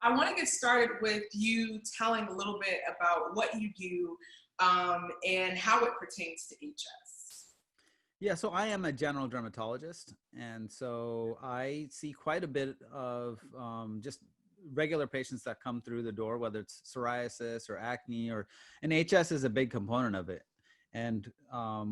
I want to get started with you telling a little bit about what you do and how it pertains to HS. Yeah, so I am a general dermatologist, and so I see quite a bit of just regular patients that come through the door, whether it's psoriasis or acne, and HS is a big component of it. And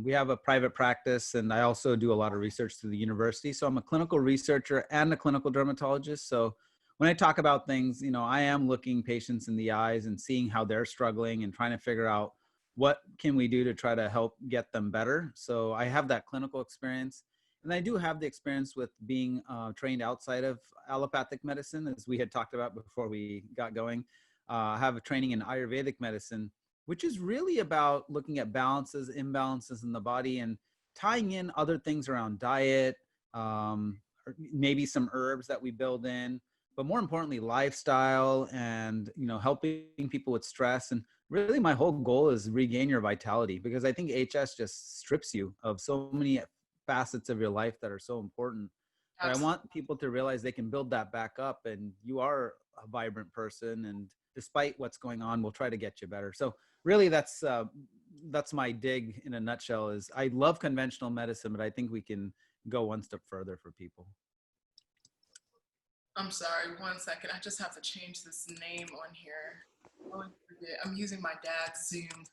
we have a private practice, and I also do a lot of research through the university. So I'm a clinical researcher and a clinical dermatologist. So when I talk about things, I am looking patients in the eyes and seeing how they're struggling and trying to figure out what can we do to try to help get them better. So I have that clinical experience, and I do have the experience with being trained outside of allopathic medicine, as we had talked about before we got going. I have a training in ayurvedic medicine, which is really about looking at balances, imbalances in the body, and tying in other things around diet, or maybe some herbs that we build in, but more importantly, lifestyle, and helping people with stress. And really my whole goal is regain your vitality, because I think HS just strips you of so many facets of your life that are so important. But I Absolutely. want people to realize they can build that back up, and you are a vibrant person, and despite what's going on, we'll try to get you better. So really that's my dig in a nutshell. Is I love conventional medicine, but I think we can go one step further for people. I'm sorry, 1 second. I just have to change this name on here. Oh, I'm using my dad's Zoom.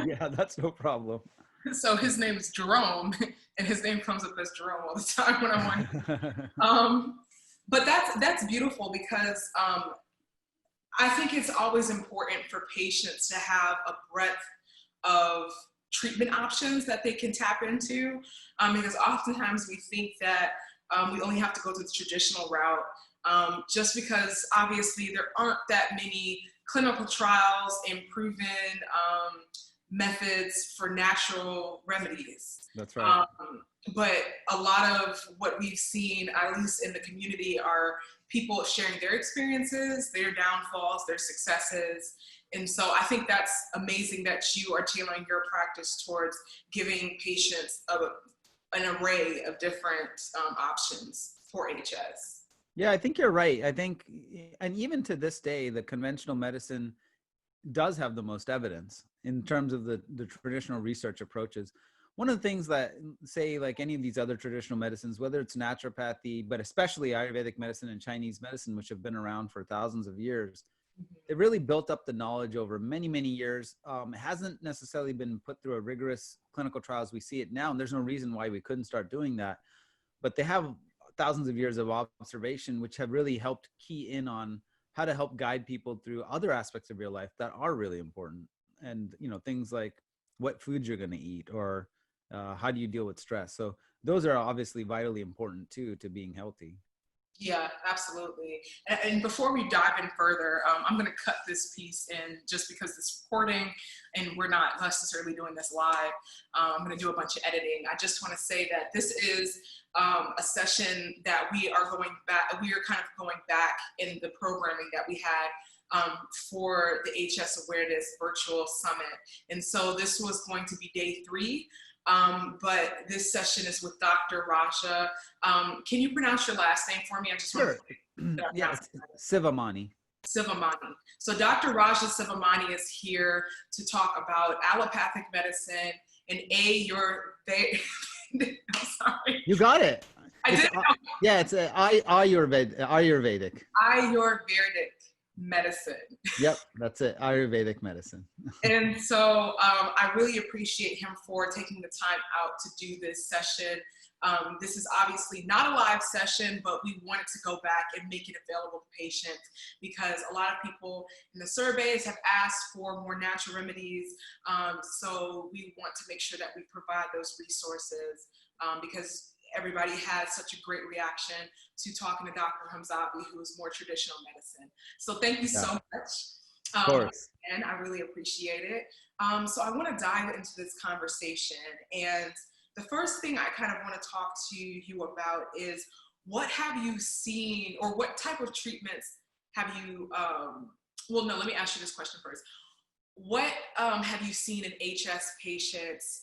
Yeah, that's no problem. So his name is Jerome, and his name comes up as Jerome all the time when I'm on. But that's beautiful, because I think it's always important for patients to have a breadth of treatment options that they can tap into, because oftentimes we think that we only have to go to the traditional route, just because obviously there aren't that many clinical trials and proven methods for natural remedies. That's right. But a lot of what we've seen, at least in the community, are people sharing their experiences, their downfalls, their successes. And so I think that's amazing that you are tailoring your practice towards giving patients an array of different options for HS. Yeah, I think you're right. I think, and even to this day, the conventional medicine does have the most evidence in terms of the traditional research approaches. One of the things that, say, like any of these other traditional medicines, whether it's naturopathy, but especially Ayurvedic medicine and Chinese medicine, which have been around for thousands of years, it really built up the knowledge over many, many years. It hasn't necessarily been put through a rigorous clinical trial as we see it now, and there's no reason why we couldn't start doing that. But they have thousands of years of observation, which have really helped key in on how to help guide people through other aspects of your life that are really important. And, things like what foods you're going to eat, or how do you deal with stress. So those are obviously vitally important too, to being healthy. Yeah, absolutely. And before we dive in further, I'm going to cut this piece in just because it's recording and we're not necessarily doing this live. I'm going to do a bunch of editing. I just want to say that this is a session that we are kind of going back in the programming that we had for the HS Awareness Virtual Summit. And so this was going to be day 3. But this session is with Dr. Raja. Can you pronounce your last name for me? I just want to. Yeah, Sivamani. Sivamani. So Dr. Raja Sivamani is here to talk about allopathic medicine and I'm sorry. You got it. I did. Yeah, it's Ayurvedic. Ayurvedic medicine. Yep, that's it. Ayurvedic medicine. And so I really appreciate him for taking the time out to do this session. This is obviously not a live session, but we wanted to go back and make it available to patients, because a lot of people in the surveys have asked for more natural remedies. So we want to make sure that we provide those resources, because everybody had such a great reaction to talking to Dr. Hamzavi, who is more traditional medicine. So thank you so much. Of course. And I really appreciate it. So I want to dive into this conversation. And the first thing I kind of want to talk to you about is, what have you seen, or what type of treatments have you, well, no, let me ask you this question first. What have you seen in HS patients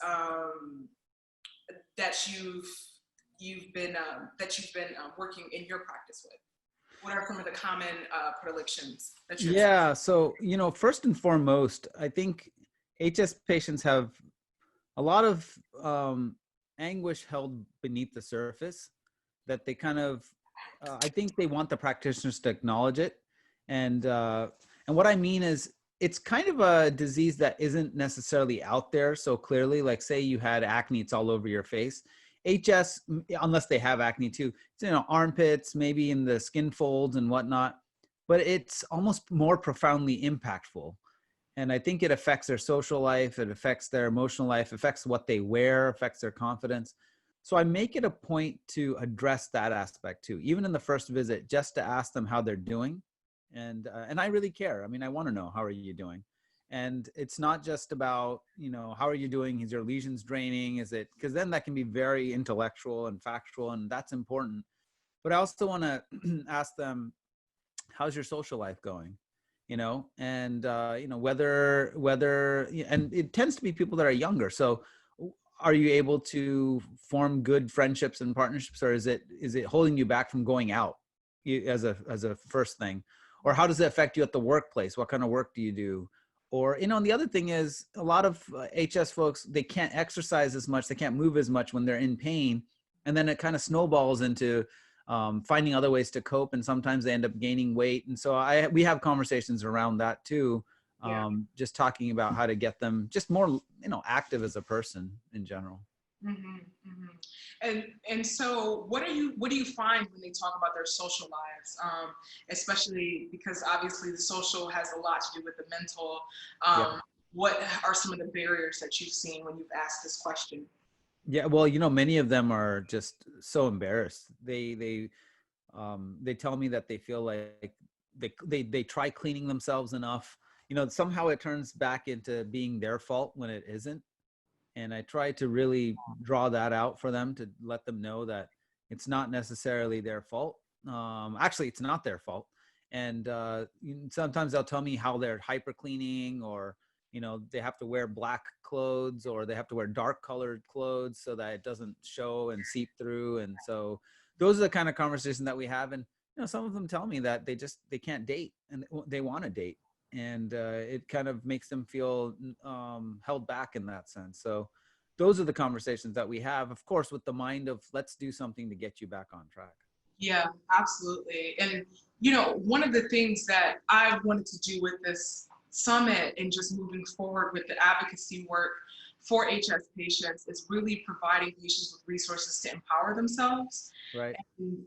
that you've been working in your practice with? What are some of the common predilections that you're seeing? Yeah. So, first and foremost, I think HS patients have a lot of anguish held beneath the surface that they kind of, I think they want the practitioners to acknowledge it. And what I mean is, it's kind of a disease that isn't necessarily out there so clearly. Like, say you had acne, it's all over your face. HS, unless they have acne too, it's, armpits, maybe in the skin folds and whatnot, but it's almost more profoundly impactful. And I think it affects their social life, it affects their emotional life, affects what they wear, affects their confidence. So I make it a point to address that aspect too, even in the first visit, just to ask them how they're doing. And I really care. I mean, I want to know, how are you doing? And it's not just about, how are you doing? Is your lesions draining? Is it, because then that can be very intellectual and factual, and that's important. But I also want to ask them, how's your social life going? And whether and it tends to be people that are younger. So are you able to form good friendships and partnerships, or is it holding you back from going out, as a first thing? Or how does it affect you at the workplace? What kind of work do you do? Or, and the other thing is, a lot of HS folks, they can't exercise as much, they can't move as much when they're in pain, and then it kind of snowballs into finding other ways to cope, and sometimes they end up gaining weight. And so we have conversations around that too, Yeah. just talking about how to get them just more, active as a person in general. Mm-hmm, mm-hmm. And so what do you find when they talk about their social lives, especially because obviously the social has a lot to do with the mental. Yeah. What are some of the barriers that you've seen when you've asked this question? Yeah. Well, many of them are just so embarrassed. They tell me that they feel like they try cleaning themselves enough. Somehow it turns back into being their fault when it isn't. And I try to really draw that out for them, to let them know that it's not necessarily their fault. Actually, it's not their fault. And sometimes they'll tell me how they're hyper cleaning, or they have to wear black clothes, or they have to wear dark colored clothes so that it doesn't show and seep through. And so those are the kind of conversations that we have. And some of them tell me that they can't date, and they want to date, and it kind of makes them feel held back in that sense. So those are the conversations that we have, of course, with the mind of, let's do something to get you back on track. Yeah, absolutely. And, one of the things that I wanted to do with this summit and just moving forward with the advocacy work for HS patients is really providing patients with resources to empower themselves. Right. And,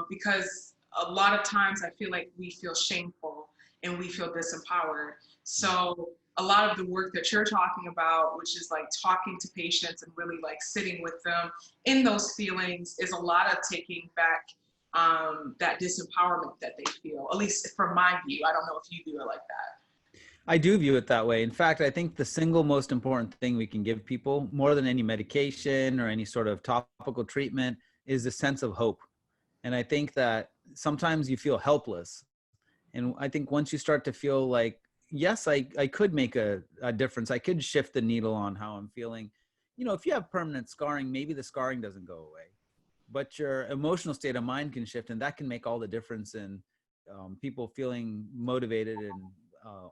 because a lot of times I feel like we feel shameful and we feel disempowered. So a lot of the work that you're talking about, which is like talking to patients and really like sitting with them in those feelings, is a lot of taking back that disempowerment that they feel, at least from my view. I don't know if you do it like that. I do view it that way. In fact, I think the single most important thing we can give people, more than any medication or any sort of topical treatment, is a sense of hope. And I think that sometimes you feel helpless. And I think once you start to feel like, yes, I could make a difference, I could shift the needle on how I'm feeling. If you have permanent scarring, maybe the scarring doesn't go away, but your emotional state of mind can shift, and that can make all the difference in people feeling motivated and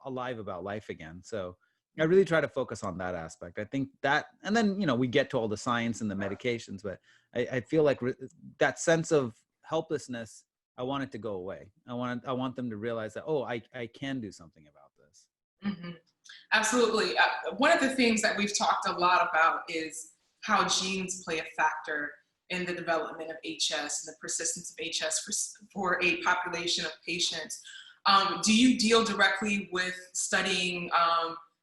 alive about life again. So I really try to focus on that aspect. I think that, and then we get to all the science and the medications, but I feel like that sense of helplessness, I want it to go away. I want them to realize that, oh, I can do something about this. Mm-hmm. Absolutely. One of the things that we've talked a lot about is how genes play a factor in the development of HS and the persistence of HS for a population of patients. Do you deal directly with studying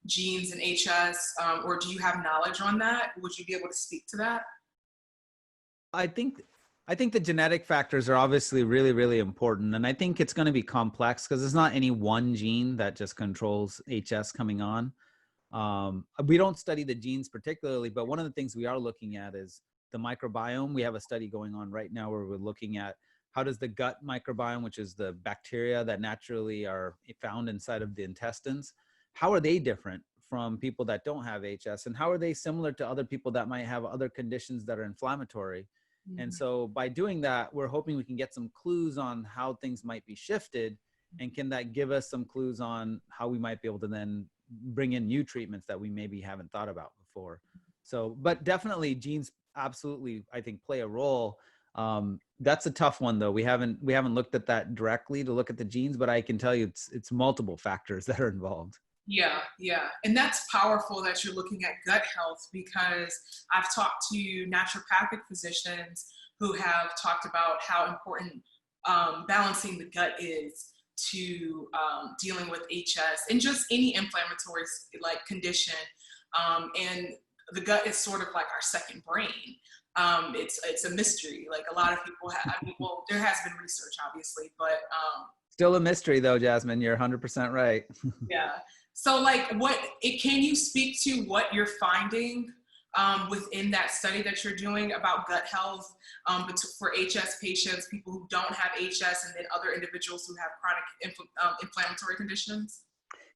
genes in HS, or do you have knowledge on that? Would you be able to speak to that? I think the genetic factors are obviously really, really important. And I think it's going to be complex because there's not any one gene that just controls HS coming on. We don't study the genes particularly, but one of the things we are looking at is the microbiome. We have a study going on right now where we're looking at how does the gut microbiome, which is the bacteria that naturally are found inside of the intestines, how are they different from people that don't have HS? And how are they similar to other people that might have other conditions that are inflammatory? And so by doing that, we're hoping we can get some clues on how things might be shifted. And can that give us some clues on how we might be able to then bring in new treatments that we maybe haven't thought about before? So, but definitely genes absolutely, I think, play a role. That's a tough one though. We haven't looked at that directly to look at the genes, but I can tell you it's multiple factors that are involved. Yeah, yeah. And that's powerful that you're looking at gut health, because I've talked to naturopathic physicians who have talked about how important balancing the gut is to dealing with HS and just any inflammatory like condition. And the gut is sort of like our second brain. It's a mystery. Like a lot of people have, I mean, well, there has been research obviously, but Still a mystery though, Jasmine. You're 100% right. yeah. So like can you speak to what you're finding within that study that you're doing about gut health for HS patients, people who don't have HS, and then other individuals who have chronic inflammatory conditions?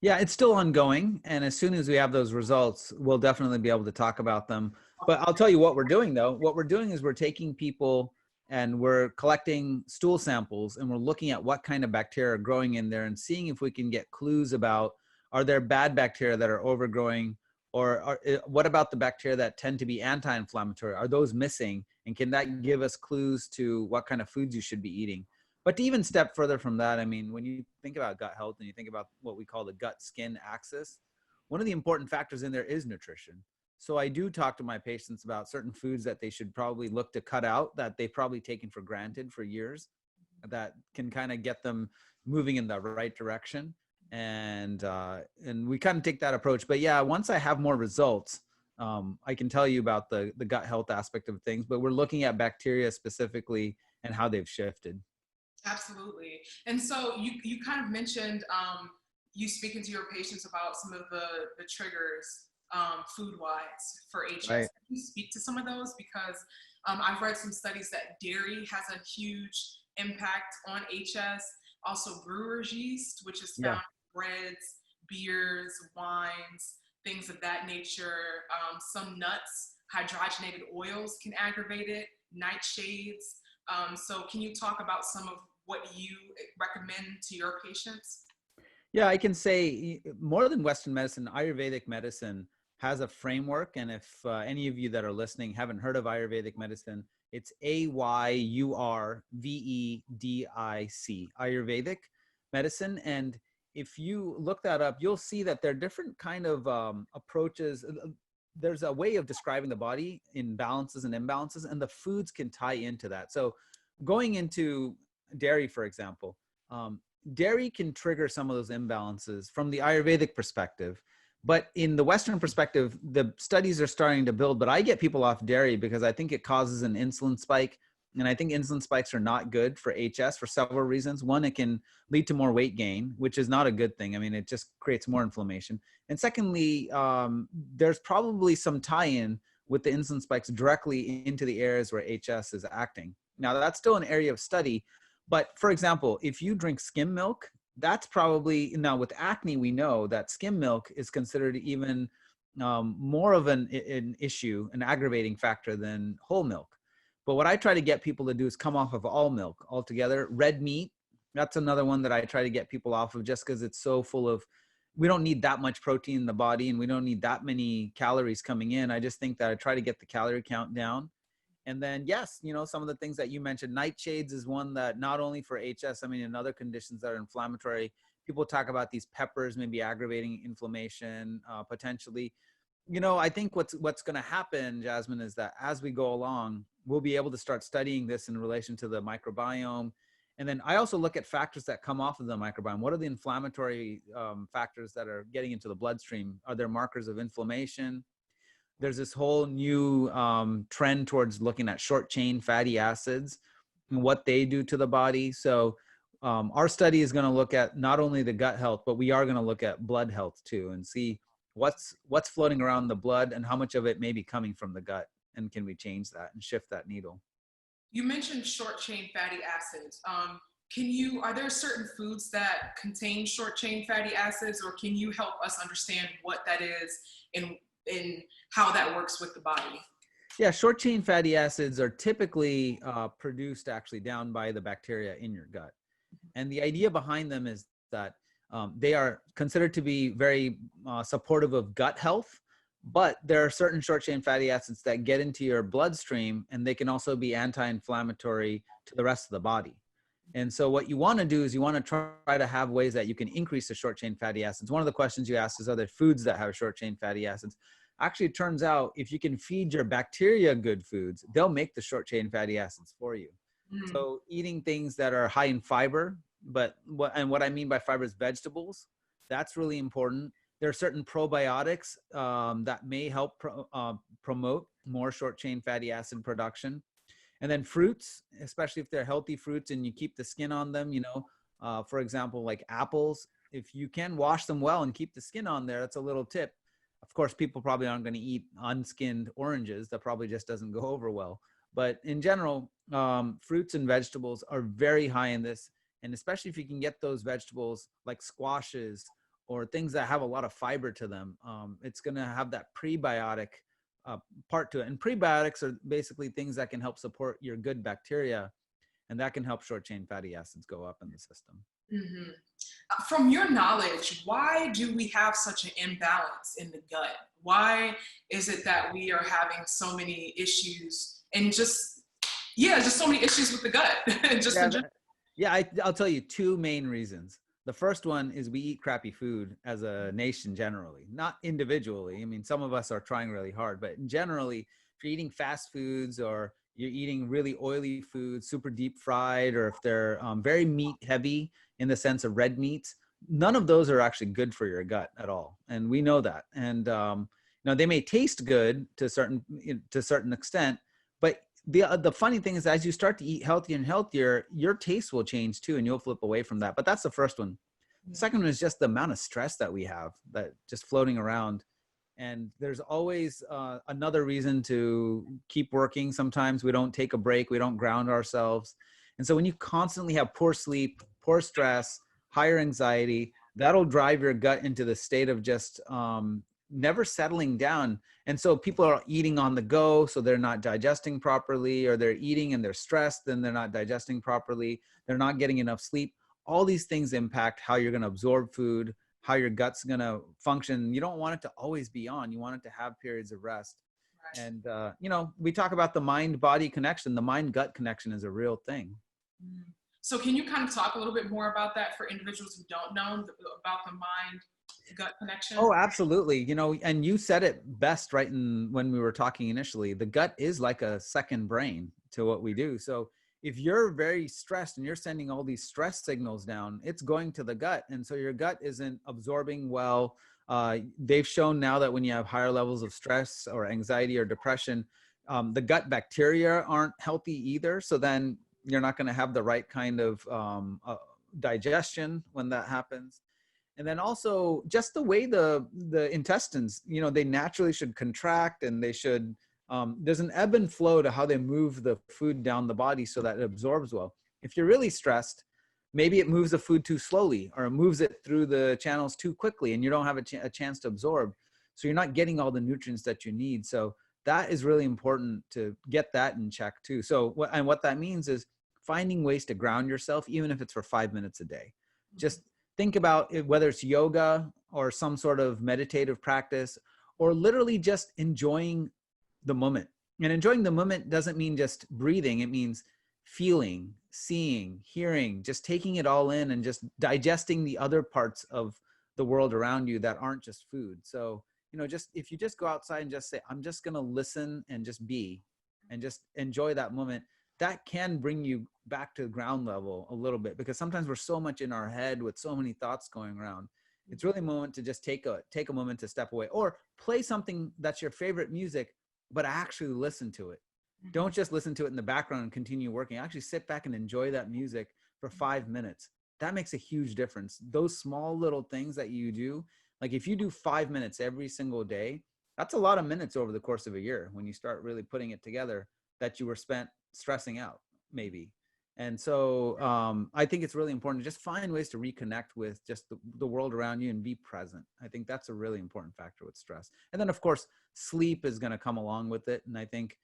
Yeah, it's still ongoing. And as soon as we have those results, we'll definitely be able to talk about them. But I'll tell you what we're doing though. What we're doing is we're taking people and we're collecting stool samples and we're looking at what kind of bacteria are growing in there and seeing if we can get clues about, are there bad bacteria that are overgrowing, or what about the bacteria that tend to be anti-inflammatory? Are those missing? And can that give us clues to what kind of foods you should be eating? But to even step further from that, I mean, when you think about gut health and you think about what we call the gut-skin axis, one of the important factors in there is nutrition. So I do talk to my patients about certain foods that they should probably look to cut out, that they've probably taken for granted for years, that can kind of get them moving in the right direction. And we kind of take that approach. But yeah, once I have more results, I can tell you about the gut health aspect of things, but we're looking at bacteria specifically and how they've shifted. Absolutely. And so you kind of mentioned you speaking to your patients about some of the triggers food-wise for HS. Right. Can you speak to some of those? Because I've read some studies that dairy has a huge impact on HS. Also brewer's yeast, which is found Yeah. in breads, beers, wines, things of that nature. Some nuts, hydrogenated oils can aggravate it, nightshades. So can you talk about some of what you recommend to your patients? Yeah, I can say more than Western medicine, Ayurvedic medicine has a framework. And if any of you that are listening haven't heard of Ayurvedic medicine, it's Ayurvedic, Ayurvedic medicine. And if you look that up, you'll see that there are different kind of approaches. There's a way of describing the body in balances and imbalances, and the foods can tie into that. So going into dairy, for example, dairy can trigger some of those imbalances from the Ayurvedic perspective. But in the Western perspective, the studies are starting to build, but I get people off dairy because I think it causes an insulin spike. And I think insulin spikes are not good for HS for several reasons. One, it can lead to more weight gain, which is not a good thing. I mean, it just creates more inflammation. And secondly, there's probably some tie-in with the insulin spikes directly into the areas where HS is acting. Now, that's still an area of study. But for example, if you drink skim milk, that's probably, now with acne, we know that skim milk is considered even more of an issue, an aggravating factor than whole milk. But what I try to get people to do is come off of all milk altogether. Red meat, that's another one that I try to get people off of, just because it's so full of, we don't need that much protein in the body and we don't need that many calories coming in. I just think that I try to get the calorie count down. And then, yes, you know, some of the things that you mentioned, nightshades is one that not only for HS, I mean, in other conditions that are inflammatory, people talk about these peppers maybe aggravating inflammation potentially. You know, I think what's going to happen, Jasmine, is that as we go along, we'll be able to start studying this in relation to the microbiome. And then I also look at factors that come off of the microbiome. What are the inflammatory factors that are getting into the bloodstream? Are there markers of inflammation? There's this whole new trend towards looking at short chain fatty acids and what they do to the body. So our study is going to look at not only the gut health, but we are going to look at blood health too, and see what's floating around the blood and how much of it may be coming from the gut, and can we change that and shift that needle. You mentioned short chain fatty acids. Are there certain foods that contain short chain fatty acids, or can you help us understand what that is and how that works with the body? Yeah, short chain fatty acids are typically produced actually down by the bacteria in your gut. And the idea behind them is that they are considered to be very supportive of gut health, but there are certain short chain fatty acids that get into your bloodstream and they can also be anti-inflammatory to the rest of the body. And so what you want to do is you want to try to have ways that you can increase the short chain fatty acids. One of the questions you asked is, are there foods that have short chain fatty acids? Actually, it turns out if you can feed your bacteria good foods, they'll make the short chain fatty acids for you. Mm. So eating things that are high in fiber, but what I mean by fiber is vegetables. That's really important. There are certain probiotics that may help promote more short chain fatty acid production. And then fruits, especially if they're healthy fruits and you keep the skin on them, you know, for example, like apples, if you can wash them well and keep the skin on there, that's a little tip. Of course, people probably aren't going to eat unskinned oranges. That probably just doesn't go over well. But in general, fruits and vegetables are very high in this. And especially if you can get those vegetables like squashes or things that have a lot of fiber to them, it's going to have that prebiotic part to it. And prebiotics are basically things that can help support your good bacteria, and that can help short chain fatty acids go up in the system. Hmm. From your knowledge, why do we have such an imbalance in the gut? Why is it that we are having so many issues and just so many issues with the gut? just Yeah, in general. I'll tell you two main reasons. The first one is we eat crappy food as a nation generally, not individually. I mean, some of us are trying really hard, but generally, if you're eating fast foods or you're eating really oily foods, super deep fried, or if they're very meat heavy in the sense of red meats, none of those are actually good for your gut at all. And we know that. And you know, they may taste good to a certain extent, but the funny thing is, as you start to eat healthier and healthier, your taste will change too, and you'll flip away from that. But that's the first one. The second one is just the amount of stress that we have that just floating around. And there's always another reason to keep working. Sometimes we don't take a break, we don't ground ourselves. And so when you constantly have poor sleep, poor stress, higher anxiety, that'll drive your gut into the state of just never settling down. And so people are eating on the go, so they're not digesting properly, or they're eating and they're stressed, then they're not digesting properly. They're not getting enough sleep. All these things impact how you're going to absorb food, how your gut's going to function. You don't want it to always be on. You want it to have periods of rest. Right. And, you know, we talk about the mind-body connection. The mind-gut connection is a real thing. Mm. So can you kind of talk a little bit more about that for individuals who don't know about the mind gut connection? Oh, absolutely. You know, and you said it best right in when we were talking initially. The gut is like a second brain to what we do. So if you're very stressed and you're sending all these stress signals down, it's going to the gut. And so your gut isn't absorbing well. They've shown now that when you have higher levels of stress or anxiety or depression, the gut bacteria aren't healthy either. So then you're not going to have the right kind of digestion when that happens. And then also just the way the intestines, you know, they naturally should contract, and they should, there's an ebb and flow to how they move the food down the body so that it absorbs well. If you're really stressed, maybe it moves the food too slowly, or it moves it through the channels too quickly, and you don't have a chance to absorb. So you're not getting all the nutrients that you need. So that is really important to get that in check too. So what that means is finding ways to ground yourself, even if it's for 5 minutes a day. Just think about it, whether it's yoga or some sort of meditative practice, or literally just enjoying the moment. And enjoying the moment doesn't mean just breathing. It means feeling, seeing, hearing, just taking it all in and just digesting the other parts of the world around you that aren't just food. So, you know, just if you just go outside and just say, I'm just going to listen and just be, and just enjoy that moment, that can bring you back to ground level a little bit, because sometimes we're so much in our head with so many thoughts going around. It's really a moment to just take a moment to step away, or play something that's your favorite music, but actually listen to it. Don't just listen to it in the background and continue working. Actually sit back and enjoy that music for 5 minutes. That makes a huge difference. Those small little things that you do, like if you do 5 minutes every single day, that's a lot of minutes over the course of a year when you start really putting it together, that you were spent stressing out maybe. And so I think it's really important to just find ways to reconnect with just the world around you and be present. I think that's a really important factor with stress. And then of course, sleep is going to come along with it. And I think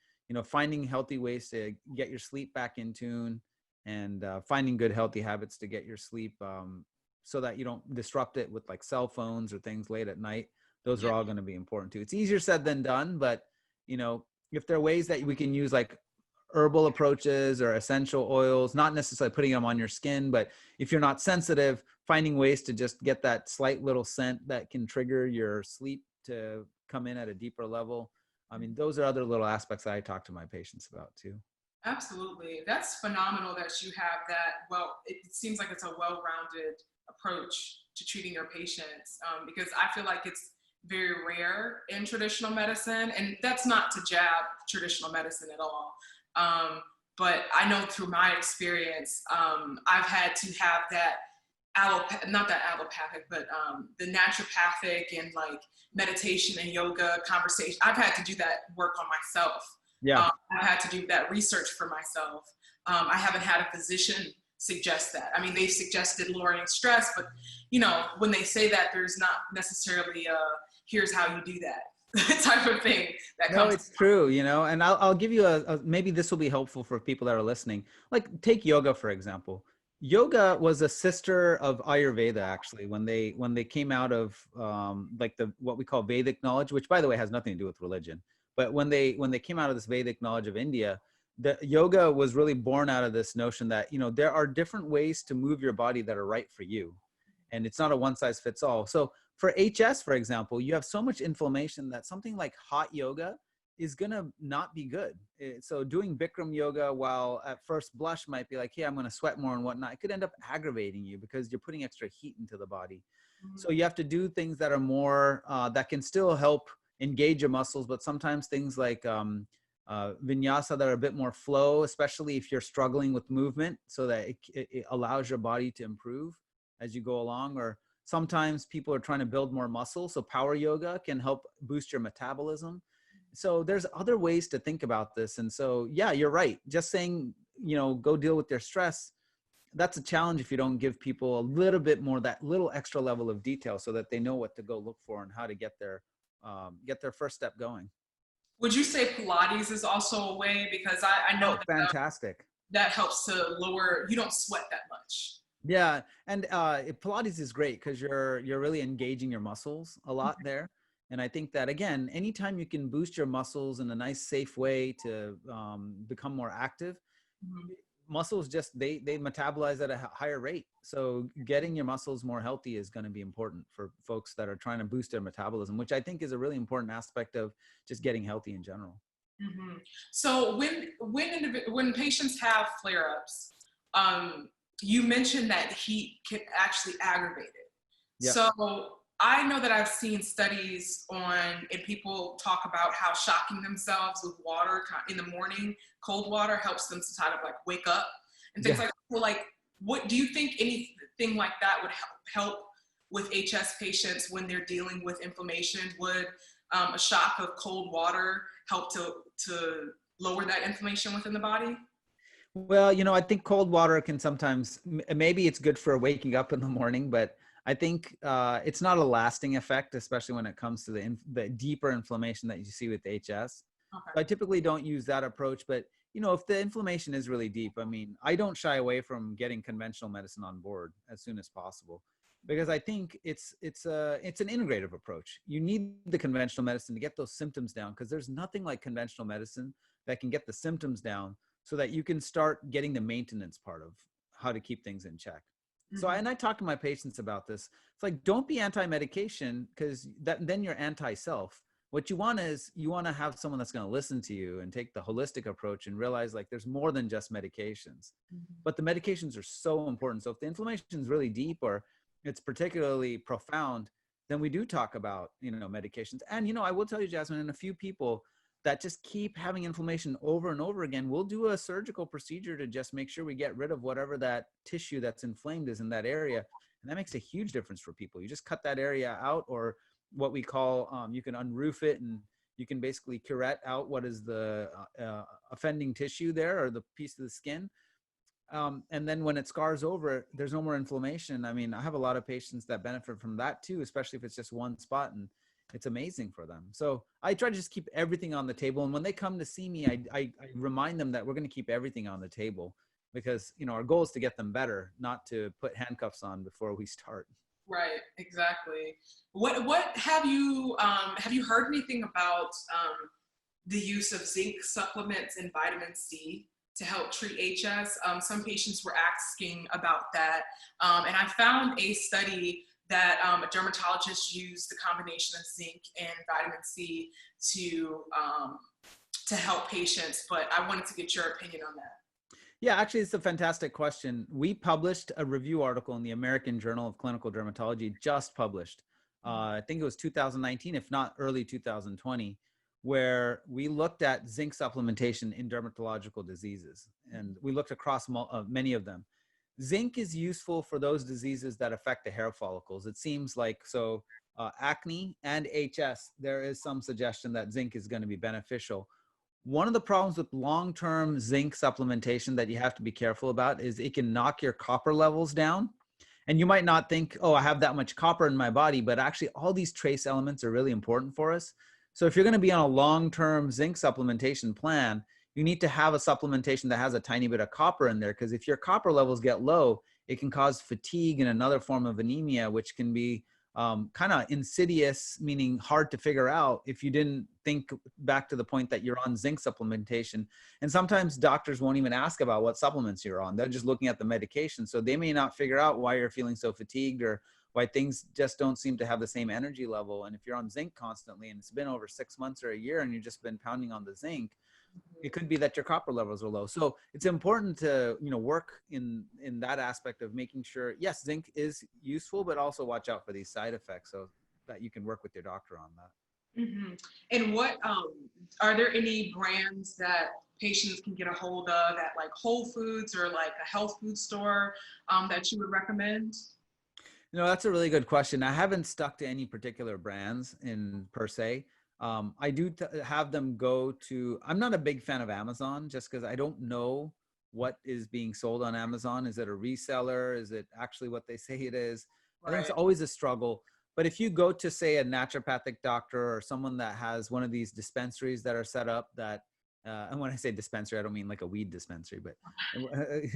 finding healthy ways to get your sleep back in tune, and finding good healthy habits to get your sleep, so that you don't disrupt it with like cell phones or things late at night. Those are Yeah. all going to be important too. It's easier said than done, but if there are ways that we can use like herbal approaches or essential oils, not necessarily putting them on your skin, but if you're not sensitive, finding ways to just get that slight little scent that can trigger your sleep to come in at a deeper level. I mean, those are other little aspects that I talk to my patients about too. Absolutely. That's phenomenal that you have that. Well, it seems like it's a well-rounded approach to treating your patients, because I feel like it's very rare in traditional medicine. And that's not to jab traditional medicine at all. But I know through my experience, I've had to have that not that allopathic, but the naturopathic and like meditation and yoga conversation. I've had to do that work on myself. Yeah. I've had to do that research for myself. I haven't had a physician suggest that. I mean, they've suggested lowering stress, but when they say that, there's not necessarily here's how you do that type of thing that No, comes. it's true, and I'll give you maybe this will be helpful for people that are listening. Like take yoga, for example. Yoga was a sister of Ayurveda, actually, when they came out of like what we call Vedic knowledge, which by the way has nothing to do with religion. But when they came out of this Vedic knowledge of India, the yoga was really born out of this notion that, there are different ways to move your body that are right for you. And it's not a one size fits all. So for HS, for example, you have so much inflammation that something like hot yoga is going to not be good. So doing Bikram yoga, while at first blush might be like, hey, I'm going to sweat more and whatnot, it could end up aggravating you because you're putting extra heat into the body. So you have to do things that are more, that can still help engage your muscles, but sometimes things like vinyasa that are a bit more flow, especially if you're struggling with movement, so that it allows your body to improve as you go along. Or sometimes people are trying to build more muscle, so power yoga can help boost your metabolism. So there's other ways to think about this. And so, yeah, you're right. Just saying, go deal with their stress, that's a challenge if you don't give people a little bit more, that little extra level of detail, so that they know what to go look for and how to get their first step going. Would you say Pilates is also a way? Because I know Oh, fantastic. that helps to lower, you don't sweat that much. Yeah, and Pilates is great because you're really engaging your muscles a lot there. And I think that, again, anytime you can boost your muscles in a nice, safe way to become more active, Mhm. muscles just they metabolize at a higher rate. So getting your muscles more healthy is going to be important for folks that are trying to boost their metabolism, which I think is a really important aspect of just getting healthy in general. Mhm. So when patients have flare-ups, you mentioned that heat can actually aggravate it. Yeah. So I know that I've seen studies and people talk about how shocking themselves with water in the morning, cold water helps them to kind of like wake up and things Yeah. like that. So like, what do you think anything like that would help with HS patients when they're dealing with inflammation? Would a shock of cold water help to lower that inflammation within the body? Well, I think cold water can sometimes, maybe it's good for waking up in the morning, but I think it's not a lasting effect, especially when it comes to the deeper inflammation that you see with HS. So I Okay. typically don't use that approach, but if the inflammation is really deep, I mean, I don't shy away from getting conventional medicine on board as soon as possible, because I think it's an integrative approach. You need the conventional medicine to get those symptoms down, because there's nothing like conventional medicine that can get the symptoms down so that you can start getting the maintenance part of how to keep things in check. So, Mhm. and I talk to my patients about this. It's like, don't be anti-medication, because then you're anti-self. What you want is you want to have someone that's going to listen to you and take the holistic approach and realize like there's more than just medications. Mhm. But the medications are so important. So if the inflammation is really deep or it's particularly profound, then we do talk about, medications. And, I will tell you, Jasmine, in a few people that just keep having inflammation over and over again, we'll do a surgical procedure to just make sure we get rid of whatever that tissue that's inflamed is in that area. And that makes a huge difference for people. You just cut that area out, or what we call, you can unroof it, and you can basically curette out what is the offending tissue there, or the piece of the skin. And then when it scars over, there's no more inflammation. I mean, I have a lot of patients that benefit from that too, especially if it's just one spot. And it's amazing for them. So I try to just keep everything on the table. And when they come to see me, I remind them that we're going to keep everything on the table because, you know, our goal is to get them better, not to put handcuffs on before we start. Right, exactly. What have you heard anything about the use of zinc supplements and vitamin C to help treat HS? Some patients were asking about that, and I found a study that a dermatologist used the combination of zinc and vitamin C to help patients. But I wanted to get your opinion on that. Yeah, actually, it's a fantastic question. We published a review article in the American Journal of Clinical Dermatology, just published. I think it was 2019, if not early 2020, where we looked at zinc supplementation in dermatological diseases. And we looked across many of them. Zinc is useful for those diseases that affect the hair follicles. It seems like, acne and HS, there is some suggestion that zinc is going to be beneficial. One of the problems with long-term zinc supplementation that you have to be careful about is it can knock your copper levels down. And you might not think, oh, I have that much copper in my body, but actually all these trace elements are really important for us. So if you're going to be on a long-term zinc supplementation plan, you need to have a supplementation that has a tiny bit of copper in there, because if your copper levels get low, it can cause fatigue and another form of anemia, which can be kind of insidious, meaning hard to figure out if you didn't think back to the point that you're on zinc supplementation. And sometimes doctors won't even ask about what supplements you're on. They're just looking at the medication. So they may not figure out why you're feeling so fatigued or why things just don't seem to have the same energy level. And if you're on zinc constantly and it's been over 6 months or a year and you've just been pounding on the zinc, it could be that your copper levels are low. So it's important to, work in that aspect of making sure, yes, zinc is useful, but also watch out for these side effects so that you can work with your doctor on that. Mm-hmm. And what are there any brands that patients can get a hold of at like Whole Foods or like a health food store that you would recommend? That's a really good question. I haven't stuck to any particular brands in per se. I do have them go to, I'm not a big fan of Amazon just because I don't know what is being sold on Amazon. Is it a reseller? Is it actually what they say it is? I think it's Right. always a struggle. But if you go to, say, a naturopathic doctor or someone that has one of these dispensaries that are set up that, and when I say dispensary, I don't mean like a weed dispensary, but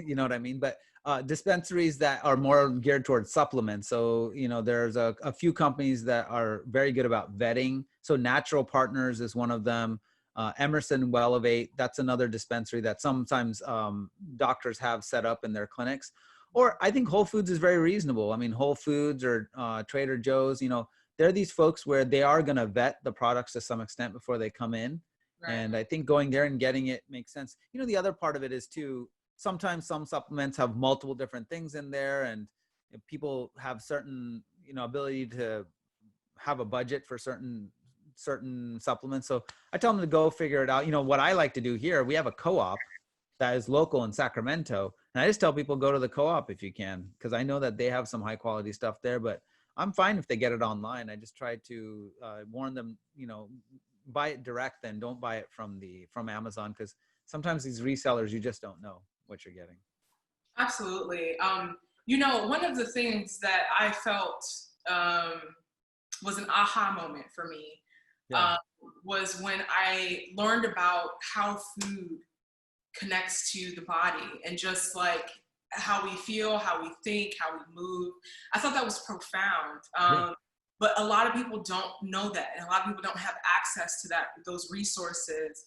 you know what I mean? But dispensaries that are more geared towards supplements. So, there's a few companies that are very good about vetting. So Natural Partners is one of them. Emerson Wellevate, that's another dispensary that sometimes doctors have set up in their clinics. Or I think Whole Foods is very reasonable. I mean, Whole Foods or Trader Joe's, they're these folks where they are going to vet the products to some extent before they come in. Right. And I think going there and getting it makes sense. The other part of it is too, sometimes some supplements have multiple different things in there, and if people have certain, ability to have a budget for certain supplements. So I tell them to go figure it out. What I like to do here, we have a co-op that is local in Sacramento. And I just tell people, go to the co-op if you can, because I know that they have some high quality stuff there, but I'm fine if they get it online. I just try to warn them, buy it direct, then don't buy it from Amazon, because sometimes these resellers, you just don't know what you're getting. Absolutely. One of the things that I felt was an aha moment for me was when I learned about how food connects to the body and just like how we feel, how we think, how we move. I thought that was profound. But a lot of people don't know that, and a lot of people don't have access to those resources.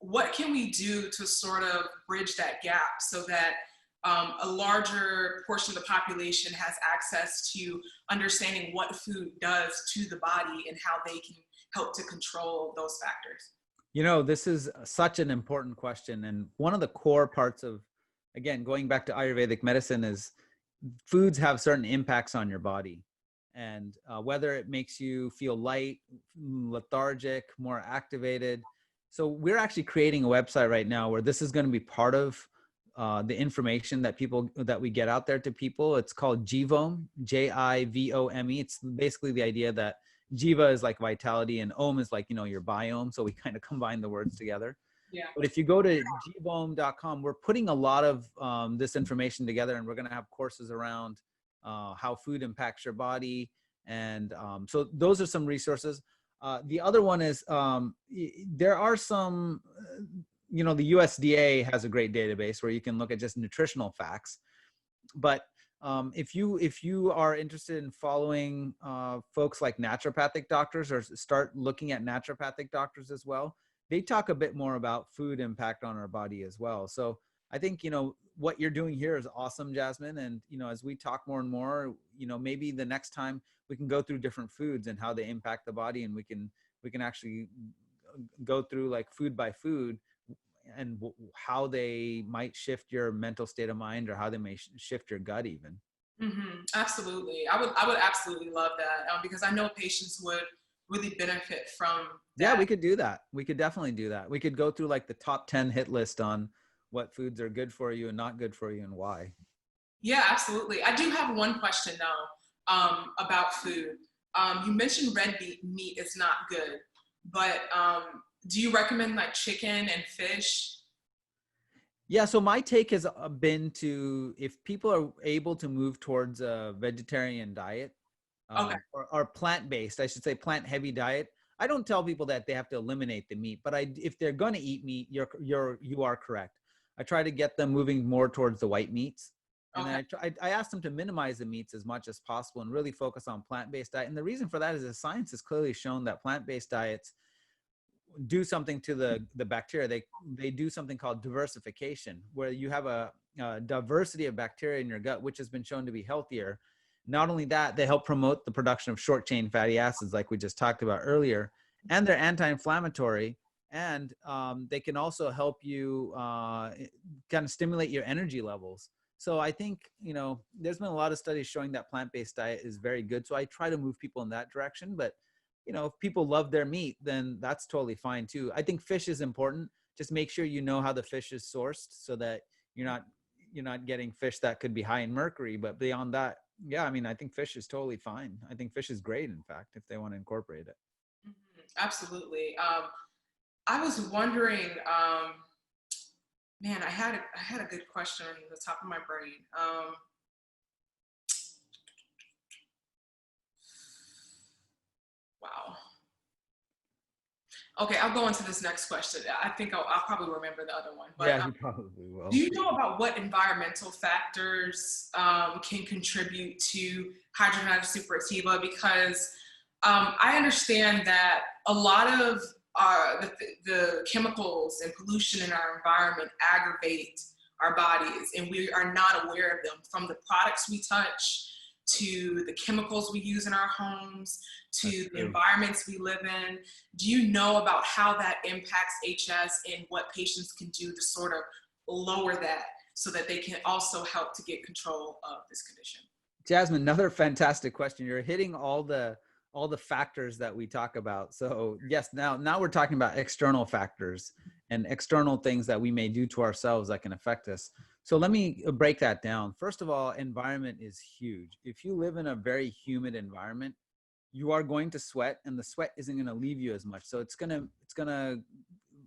What can we do to sort of bridge that gap so that a larger portion of the population has access to understanding what food does to the body and how they can help to control those factors? This is such an important question. And one of the core parts of, again, going back to Ayurvedic medicine, is foods have certain impacts on your body. And whether it makes you feel light, lethargic, more activated. So we're actually creating a website right now where this is going to be part of the information that we get out there to people. It's called Jivome, Jivome. It's basically the idea that Jiva is like vitality and Om is like, your biome. So we kind of combine the words together. Yeah. But if you go to jivome.com, we're putting a lot of this information together, and we're going to have courses around how food impacts your body And so those are some resources. The other one is there are some, the USDA has a great database where you can look at just nutritional facts. But if you are interested in following folks like naturopathic doctors, or start looking at naturopathic doctors as well, they talk a bit more about food impact on our body as well. So I think, what you're doing here is awesome, Jasmine. And, as we talk more and more, maybe the next time we can go through different foods and how they impact the body, and we can actually go through like food by food, and how they might shift your mental state of mind, or how they may shift your gut even. Absolutely. I would absolutely love that, because I know patients would really benefit from that. Yeah, we could do that. We could definitely do that. We could go through like the top 10 hit list on what foods are good for you and not good for you, and why. Yeah, absolutely. I do have one question though, about food. You mentioned red meat is not good, but do you recommend like chicken and fish? Yeah, so my take has been to, if people are able to move towards a vegetarian diet, Okay. or plant-based, I should say plant-heavy diet. I don't tell people that they have to eliminate the meat, but if they're going to eat meat, you are correct. I try to get them moving more towards the white meats. And Okay. then I ask them to minimize the meats as much as possible and really focus on plant-based diet. And the reason for that is the science has clearly shown that plant-based diets do something to the bacteria. They do something called diversification, where you have a diversity of bacteria in your gut, which has been shown to be healthier. Not only that, they help promote the production of short chain fatty acids, like we just talked about earlier, and they're anti-inflammatory. And they can also help you kind of stimulate your energy levels. So I think, there's been a lot of studies showing that plant-based diet is very good. So I try to move people in that direction. But if people love their meat, then that's totally fine too. I think fish is important. Just make sure you know how the fish is sourced, so that you're not getting fish that could be high in mercury. But beyond that, yeah, I mean, I think fish is totally fine. I think fish is great, in fact, if they want to incorporate it. Absolutely. I was wondering, man, I had a good question on the top of my brain. Wow. Okay, I'll go into this next question. I think I'll probably remember the other one. But Yeah, you probably will. do you know about what environmental factors can contribute to hidradenitis suppurativa? Because I understand that a lot of the chemicals and pollution in our environment aggravate our bodies, and we are not aware of them, from the products we touch, to the chemicals we use in our homes, to the environments we live in. Do you know about how that impacts HS, and what patients can do to sort of lower that, so that they can also help to get control of this condition? Jasmine, another fantastic question. You're hitting all the factors that we talk about. So yes, now we're talking about external factors and external things that we may do to ourselves that can affect us. So let me break that down. First of all, environment is huge. If you live in a very humid environment, you are going to sweat, and the sweat isn't going to leave you as much. So it's going to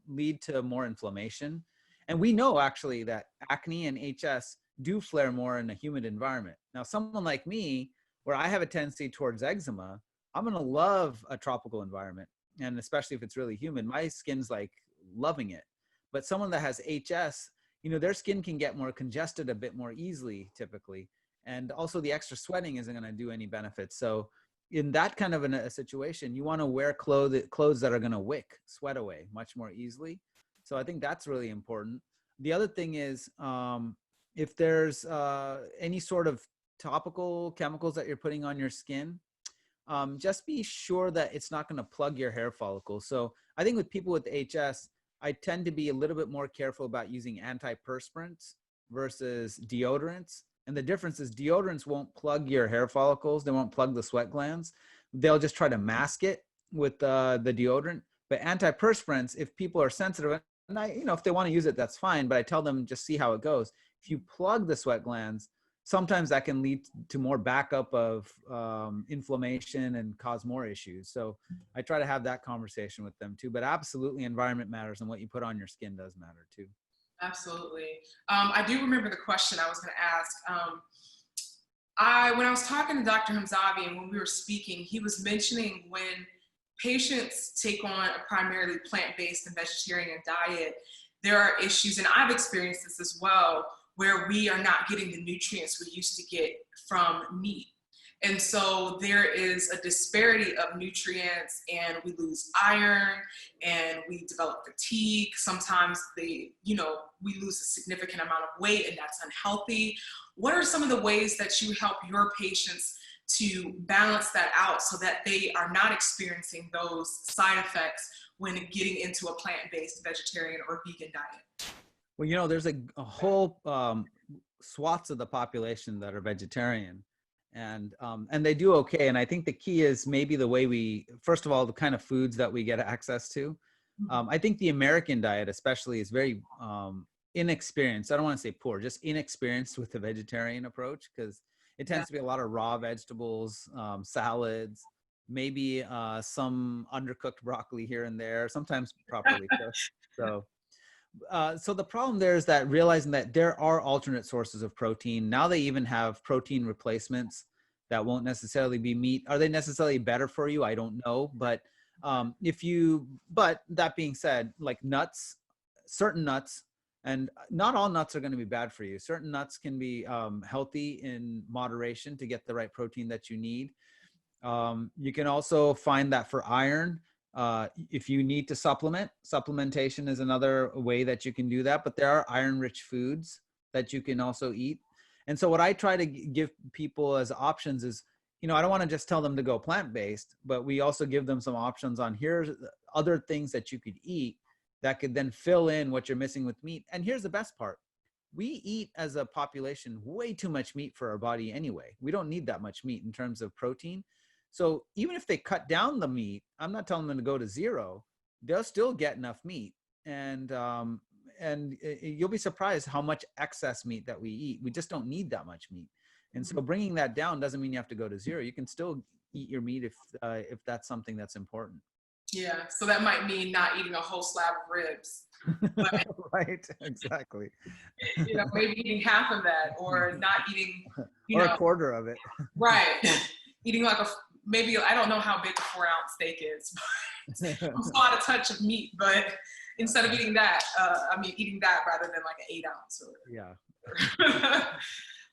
lead to more inflammation. And we know actually that acne and HS do flare more in a humid environment. Now, someone like me, where I have a tendency towards eczema, I'm going to love a tropical environment. And especially if it's really humid, my skin's like loving it. But someone that has HS, their skin can get more congested a bit more easily typically. And also the extra sweating isn't going to do any benefits. So in that kind of a situation, you want to wear clothes that are going to wick sweat away much more easily. So I think that's really important. The other thing is, if there's any sort of topical chemicals that you're putting on your skin, just be sure that it's not going to plug your hair follicles. So I think with people with HS, I tend to be a little bit more careful about using antiperspirants versus deodorants. And the difference is deodorants won't plug your hair follicles. They won't plug the sweat glands. They'll just try to mask it with the deodorant. But antiperspirants, if people are sensitive, and if they want to use it, that's fine. But I tell them just see how it goes. If you plug the sweat glands, sometimes that can lead to more backup of inflammation and cause more issues. So I try to have that conversation with them too. But absolutely, environment matters, and what you put on your skin does matter too. Absolutely. I do remember the question I was going to ask. When I was talking to Dr. Hamzavi and when we were speaking, he was mentioning when patients take on a primarily plant-based and vegetarian diet, there are issues, and I've experienced this as well, where we are not getting the nutrients we used to get from meat. And so there is a disparity of nutrients, and we lose iron and we develop fatigue. Sometimes we lose a significant amount of weight, and that's unhealthy. What are some of the ways that you help your patients to balance that out so that they are not experiencing those side effects when getting into a plant-based vegetarian or vegan diet? Well, there's a whole swaths of the population that are vegetarian, and they do okay. And I think the key is maybe the way first of all, the kind of foods that we get access to. I think the American diet especially is very inexperienced. I don't want to say poor, just inexperienced with the vegetarian approach, because it tends to be a lot of raw vegetables, salads, maybe some undercooked broccoli here and there, sometimes properly cooked. So the problem there is that realizing that there are alternate sources of protein. Now they even have protein replacements that won't necessarily be meat. Are they necessarily better for you? I don't know. But but that being said, like nuts, certain nuts, and not all nuts are going to be bad for you. Certain nuts can be healthy in moderation to get the right protein that you need. You can also find that for iron, if you need to supplementation is another way that you can do that. But there are iron-rich foods that you can also eat. And so what I try to give people as options is, I don't want to just tell them to go plant-based, but we also give them some options on here's other things that you could eat that could then fill in what you're missing with meat. And here's the best part. We eat as a population way too much meat for our body anyway. We don't need that much meat in terms of protein. So even if they cut down the meat, I'm not telling them to go to zero. They'll still get enough meat. And you'll be surprised how much excess meat that we eat. We just don't need that much meat. And so bringing that down doesn't mean you have to go to zero. You can still eat your meat if that's something that's important. Yeah, so that might mean not eating a whole slab of ribs. But, Right, exactly. maybe eating half of that, or not eating, or a quarter of it. Right. Eating like maybe, I don't know how big a 4-ounce steak is, but I'm still out a touch of meat, but instead of eating that, eating that rather than like an 8-ounce. Yeah.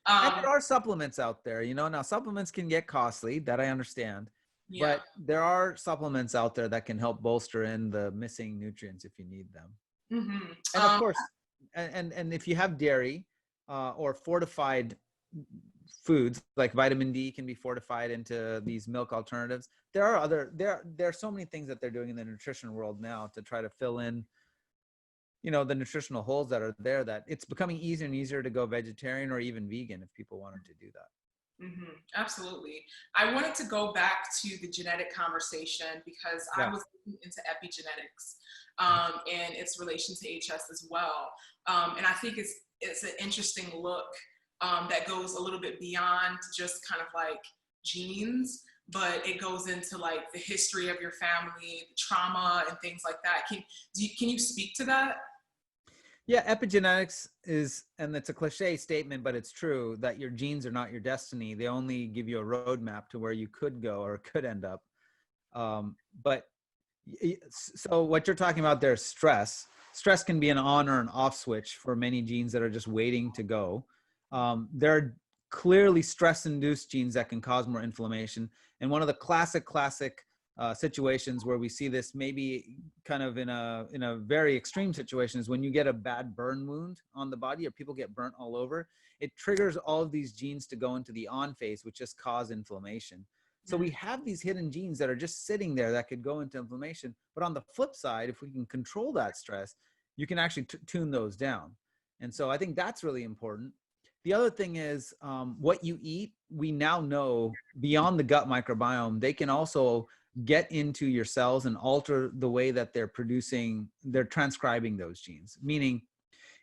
And there are supplements out there, now supplements can get costly, that I understand. Yeah. But there are supplements out there that can help bolster in the missing nutrients if you need them. Mm-hmm. And of course, and if you have dairy or fortified foods, like vitamin D can be fortified into these milk alternatives. There are so many things that they're doing in the nutrition world now to try to fill in, the nutritional holes that are there, that it's becoming easier and easier to go vegetarian or even vegan if people wanted to do that. Mm-hmm. Absolutely. I wanted to go back to the genetic conversation because I was looking into epigenetics and its relation to HS as well. And I think it's an interesting look that goes a little bit beyond just kind of like genes, but it goes into like the history of your family, the trauma and things like that. Can you speak to that? Yeah, epigenetics is, and it's a cliche statement, but it's true, that your genes are not your destiny. They only give you a roadmap to where you could go or could end up. So what you're talking about there is stress. Stress can be an on or an off switch for many genes that are just waiting to go. There are clearly stress-induced genes that can cause more inflammation. And one of the classic situations where we see this maybe kind of in a very extreme situation is when you get a bad burn wound on the body, or people get burnt all over. It triggers all of these genes to go into the on phase, which just cause inflammation. So we have these hidden genes that are just sitting there that could go into inflammation. But on the flip side, if we can control that stress, you can actually tune those down. And so I think that's really important. The other thing is what you eat. We now know beyond the gut microbiome, they can also get into your cells and alter the way that they're transcribing those genes. Meaning,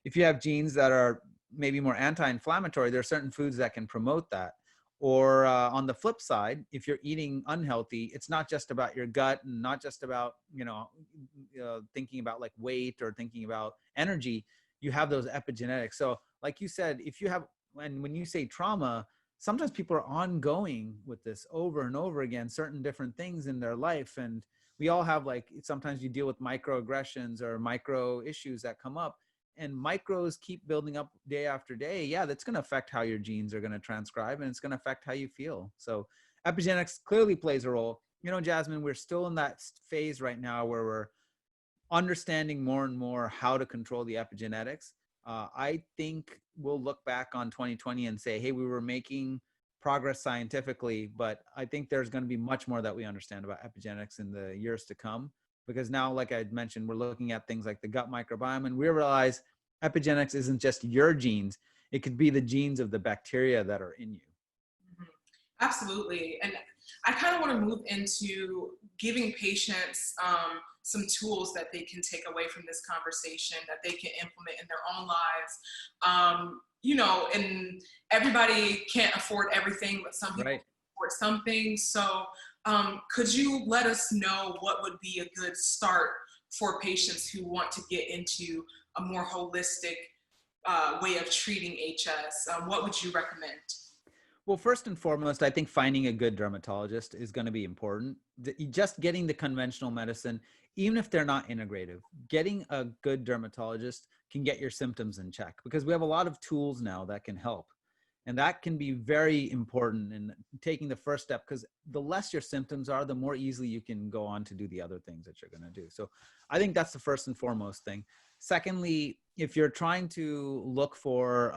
if you have genes that are maybe more anti-inflammatory, there are certain foods that can promote that. Or on the flip side, if you're eating unhealthy, it's not just about your gut and not just about, thinking about like weight or thinking about energy. You have those epigenetics. So like you said, if you have, and when you say trauma, sometimes people are ongoing with this over and over again, certain different things in their life. And we all have, like, sometimes you deal with microaggressions or micro issues that come up, and micros keep building up day after day. Yeah, that's going to affect how your genes are going to transcribe, and it's going to affect how you feel. So epigenetics clearly plays a role. You know, Jasmine, we're still in that phase right now where we're understanding more and more how to control the epigenetics. I think we'll look back on 2020 and say, hey, we were making progress scientifically, but I think there's going to be much more that we understand about epigenetics in the years to come. Because now, like I mentioned, we're looking at things like the gut microbiome, and we realize epigenetics isn't just your genes. It could be the genes of the bacteria that are in you. Mhm. Absolutely. And I kind of want to move into giving patients some tools that they can take away from this conversation that they can implement in their own lives. And everybody can't afford everything, but some people Right. can afford something. So could you let us know what would be a good start for patients who want to get into a more holistic way of treating HS? What would you recommend? Well, first and foremost, I think finding a good dermatologist is going to be important. Just getting the conventional medicine, even if they're not integrative, getting a good dermatologist can get your symptoms in check, because we have a lot of tools now that can help. And that can be very important in taking the first step, because the less your symptoms are, the more easily you can go on to do the other things that you're going to do. So I think that's the first and foremost thing. Secondly, if you're trying to look for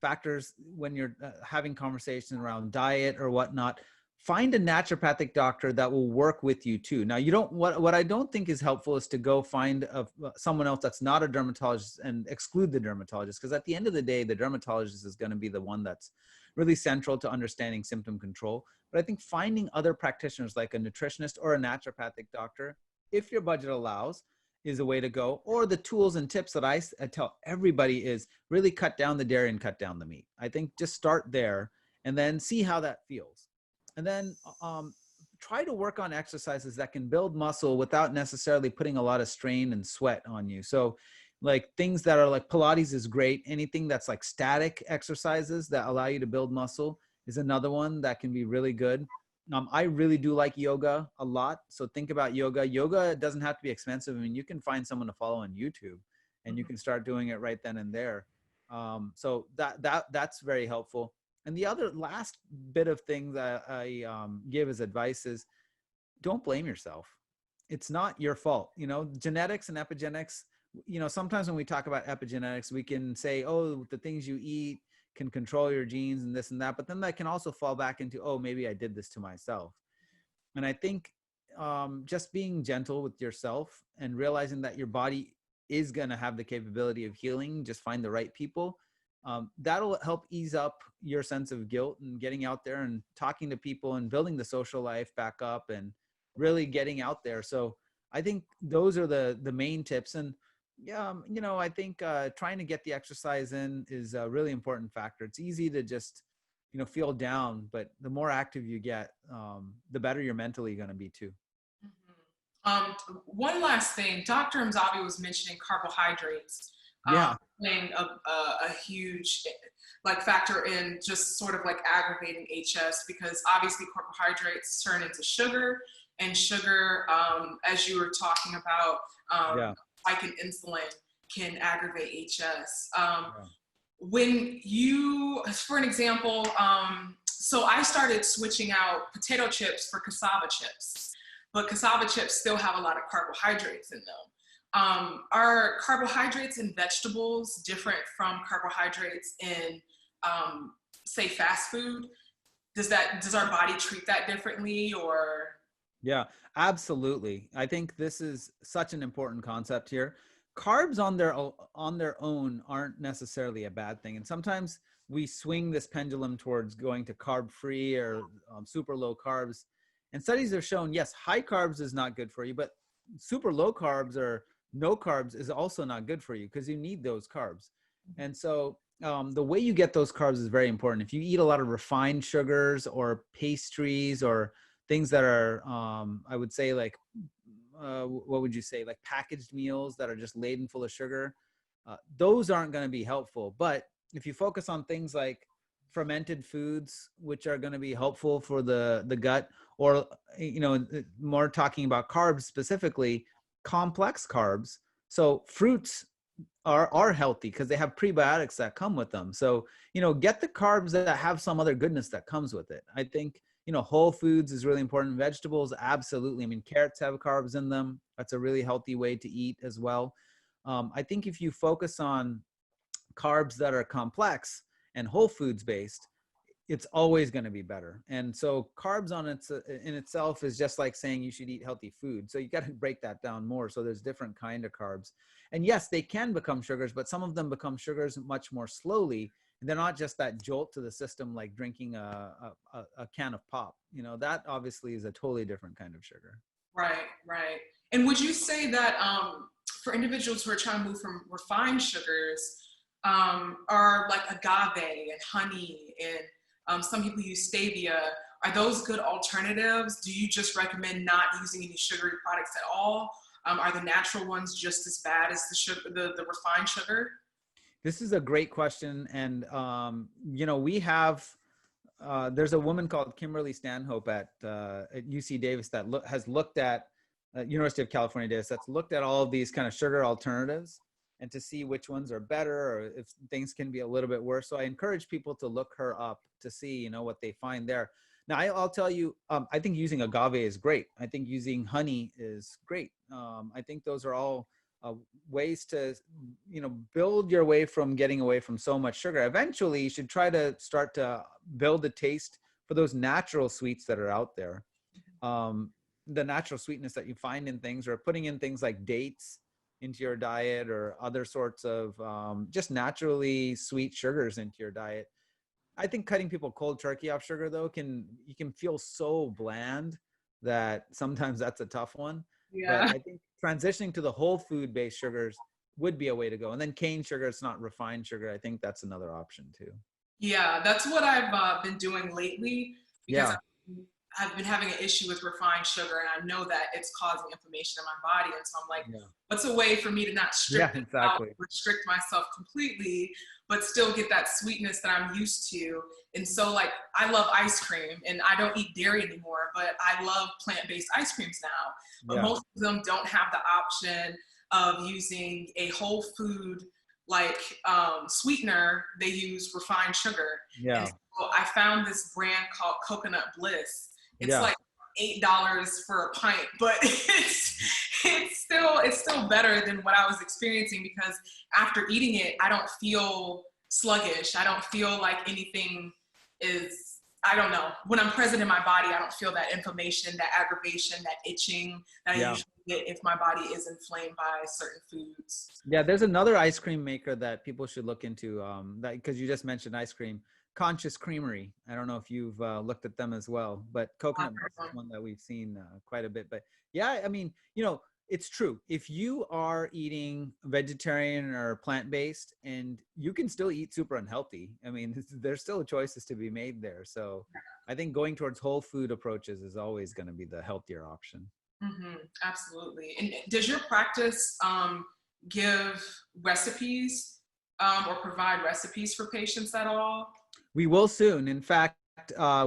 factors when you're having conversations around diet or whatnot, find a naturopathic doctor that will work with you too. Now, you don't, what I don't think is helpful is to go find someone else that's not a dermatologist and exclude the dermatologist, because at the end of the day, the dermatologist is going to be the one that's really central to understanding symptom control. But I think finding other practitioners like a nutritionist or a naturopathic doctor, if your budget allows, is a way to go. Or the tools and tips that I tell everybody is really cut down the dairy and cut down the meat. I think just start there and then see how that feels. And then try to work on exercises that can build muscle without necessarily putting a lot of strain and sweat on you. So like things that are like Pilates is great. Anything that's like static exercises that allow you to build muscle is another one that can be really good. I really do like yoga a lot. So think about yoga. Yoga doesn't have to be expensive. I mean, you can find someone to follow on YouTube and you can start doing it right then and there. So that's very helpful. And the other last bit of thing that I give as advice is don't blame yourself. It's not your fault. You know, genetics and epigenetics, you know, sometimes when we talk about epigenetics, we can say, oh, the things you eat can control your genes and this and that. But then that can also fall back into, oh, maybe I did this to myself. And I think just being gentle with yourself and realizing that your body is going to have the capability of healing, just find the right people. That'll help ease up your sense of guilt and getting out there and talking to people and building the social life back up and really getting out there. So I think those are the main tips. And yeah, you know, I think trying to get the exercise in is a really important factor. It's easy to just, you know, feel down, but the more active you get, the better you're mentally going to be too. One last thing, Dr. Mzavi was mentioning carbohydrates Yeah. playing a huge like factor in just sort of like aggravating HS, because obviously carbohydrates turn into sugar, and sugar, as you were talking about, Yeah. spike in insulin can aggravate HS. Yeah. When you, for an example, so I started switching out potato chips for cassava chips, but cassava chips still have a lot of carbohydrates in them. Are carbohydrates in vegetables different from carbohydrates in, say, fast food? Does our body treat that differently, or? Yeah, absolutely. I think this is such an important concept here. Carbs on their own aren't necessarily a bad thing, and sometimes we swing this pendulum towards going to carb free or super low carbs. And studies have shown, yes, high carbs is not good for you, but super low carbs or no carbs is also not good for you because you need those carbs. And so the way you get those carbs is very important. If you eat a lot of refined sugars or pastries or things that are, I would say like, what would you say? Like packaged meals that are just laden full of sugar. Those aren't going to be helpful. But if you focus on things like fermented foods, which are going to be helpful for the gut, or, more talking about carbs specifically, complex carbs. So fruits are healthy because they have prebiotics that come with them. So, get the carbs that have some other goodness that comes with it. I think, whole foods is really important. Vegetables, absolutely. I mean, carrots have carbs in them. That's a really healthy way to eat as well. I think if you focus on carbs that are complex and whole foods based, it's always going to be better. And so carbs in itself is just like saying you should eat healthy food. So you got to break that down more. So there's different kind of carbs. And yes, they can become sugars, but some of them become sugars much more slowly. And they're not just that jolt to the system, like drinking a can of pop. That obviously is a totally different kind of sugar. Right, right. And would you say that for individuals who are trying to move from refined sugars, are like agave and honey and some people use stevia. Are those good alternatives? Do you just recommend not using any sugary products at all? Are the natural ones just as bad as the sugar, the refined sugar? This is a great question. And, we have, there's a woman called Kimberly Stanhope at UC Davis that has looked at University of California Davis, that's looked at all of these kind of sugar alternatives and to see which ones are better or if things can be a little bit worse. So I encourage people to look her up to see, what they find there. Now, I'll tell you, I think using agave is great. I think using honey is great. I think those are all ways to, build your way from getting away from so much sugar. Eventually, you should try to start to build a taste for those natural sweets that are out there. The natural sweetness that you find in things, or putting in things like dates into your diet, or other sorts of just naturally sweet sugars into your diet. I think cutting people cold turkey off sugar, though, you can feel so bland that sometimes that's a tough one. But Yeah. I think transitioning to the whole food based sugars would be a way to go. And then cane sugar, it's not refined sugar. I think that's another option too. Yeah, that's what I've been doing lately because Yeah. I've been having an issue with refined sugar and I know that it's causing inflammation in my body. And so I'm like, Yeah. what's a way for me to not strip Yeah, it out, exactly. restrict myself completely, but still get that sweetness that I'm used to? And so like, I love ice cream and I don't eat dairy anymore, but I love plant-based ice creams now. But Yeah. most of them don't have the option of using a whole food like sweetener. They use refined sugar. And Yeah. so I found this brand called Coconut Bliss. It's Yeah. like $8 for a pint, but it's still better than what I was experiencing because after eating it, I don't feel sluggish. I don't feel like anything is, I don't know. When I'm present in my body, I don't feel that inflammation, that aggravation, that itching that I Yeah. usually get if my body is inflamed by certain foods. Yeah, there's another ice cream maker that people should look into. That because you just mentioned ice cream, Conscious Creamery. I don't know if you've looked at them as well, but Coconut Bliss is one that we've seen quite a bit. But yeah, I mean, it's true. If you are eating vegetarian or plant-based, and you can still eat super unhealthy, I mean, there's still choices to be made there. So I think going towards whole food approaches is always going to be the healthier option. Absolutely. And does your practice give recipes or provide recipes for patients at all? We will soon. In fact,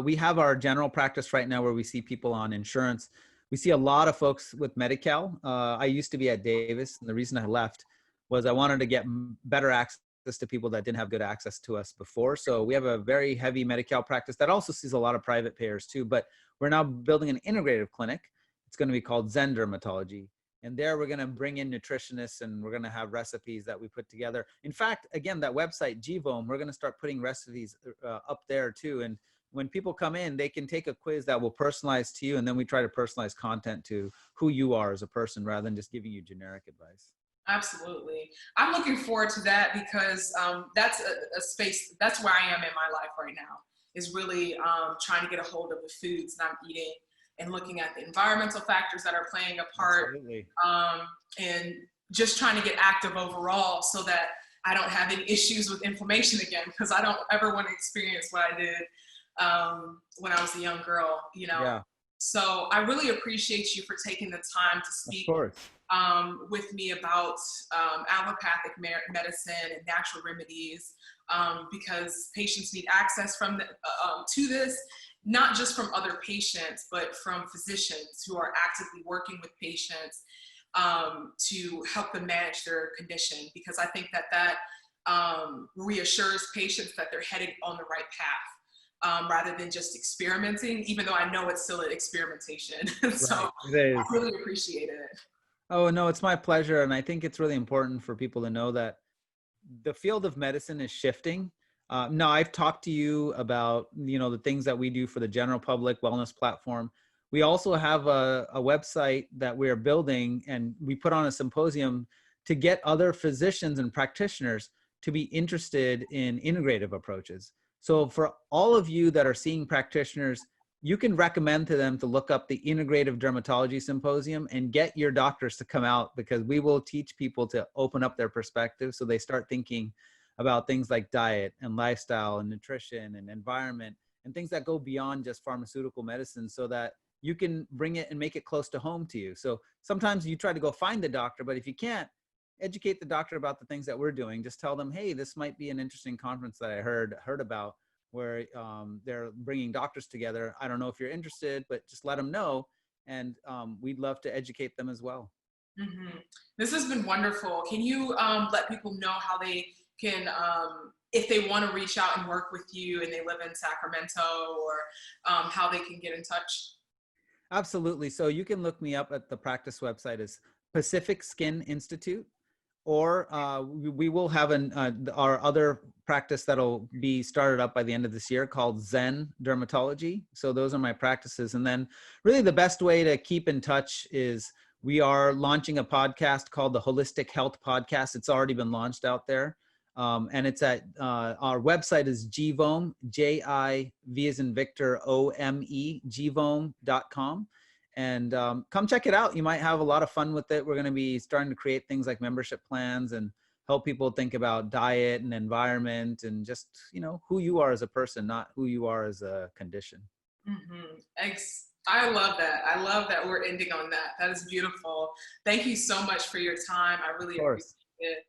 we have our general practice right now where we see people on insurance. We see a lot of folks with Medi-Cal. I used to be at Davis, and the reason I left was I wanted to get better access to people that didn't have good access to us before. So we have a very heavy Medi-Cal practice that also sees a lot of private payers too. But we're now building an integrative clinic. It's going to be called Zen Dermatology. And there we're going to bring in nutritionists and we're going to have recipes that we put together. In fact, again, that website, Gvome, we're going to start putting recipes up there too. And when people come in, they can take a quiz that will personalize to you. And then we try to personalize content to who you are as a person rather than just giving you generic advice. Absolutely. I'm looking forward to that because that's a space, that's where I am in my life right now, is really trying to get a hold of the foods that I'm eating and looking at the environmental factors that are playing a part, Absolutely. and just trying to get active overall so that I don't have any issues with inflammation again, because I don't ever want to experience what I did when I was a young girl, Yeah. So I really appreciate you for taking the time to Of speak course. with me about allopathic medicine and natural remedies, because patients need access to this, not just from other patients, but from physicians who are actively working with patients to help them manage their condition. Because I think that reassures patients that they're headed on the right path, rather than just experimenting, even though I know it's still an experimentation. So Right. It I is. really appreciate it. Oh, no, it's my pleasure. And I think it's really important for people to know that the field of medicine is shifting. Now, I've talked to you about, the things that we do for the general public wellness platform. We also have a website that we're building, and we put on a symposium to get other physicians and practitioners to be interested in integrative approaches. So for all of you that are seeing practitioners, you can recommend to them to look up the Integrative Dermatology Symposium and get your doctors to come out, because we will teach people to open up their perspective so they start thinking about things like diet and lifestyle and nutrition and environment and things that go beyond just pharmaceutical medicine, so that you can bring it and make it close to home to you. So sometimes you try to go find the doctor, but if you can't, educate the doctor about the things that we're doing. Just tell them, hey, this might be an interesting conference that I heard about, where they're bringing doctors together. I don't know if you're interested, but just let them know. And we'd love to educate them as well. Hmm. This has been wonderful. Can you let people know how they can, if they want to reach out and work with you and they live in Sacramento, or how they can get in touch? Absolutely. So you can look me up at the practice website is Pacific Skin Institute, or we will have our other practice that'll be started up by the end of this year called Zen Dermatology. So those are my practices. And then really the best way to keep in touch is we are launching a podcast called the Holistic Health Podcast. It's already been launched out there. And it's at our website is Givome, J-I-V as in Victor, O-M-E, Givome.com. And come check it out. You might have a lot of fun with it. We're going to be starting to create things like membership plans and help people think about diet and environment and just, who you are as a person, not who you are as a condition. Mm-hmm. I love that. I love that we're ending on that. That is beautiful. Thank you so much for your time. I Of really appreciate course. it.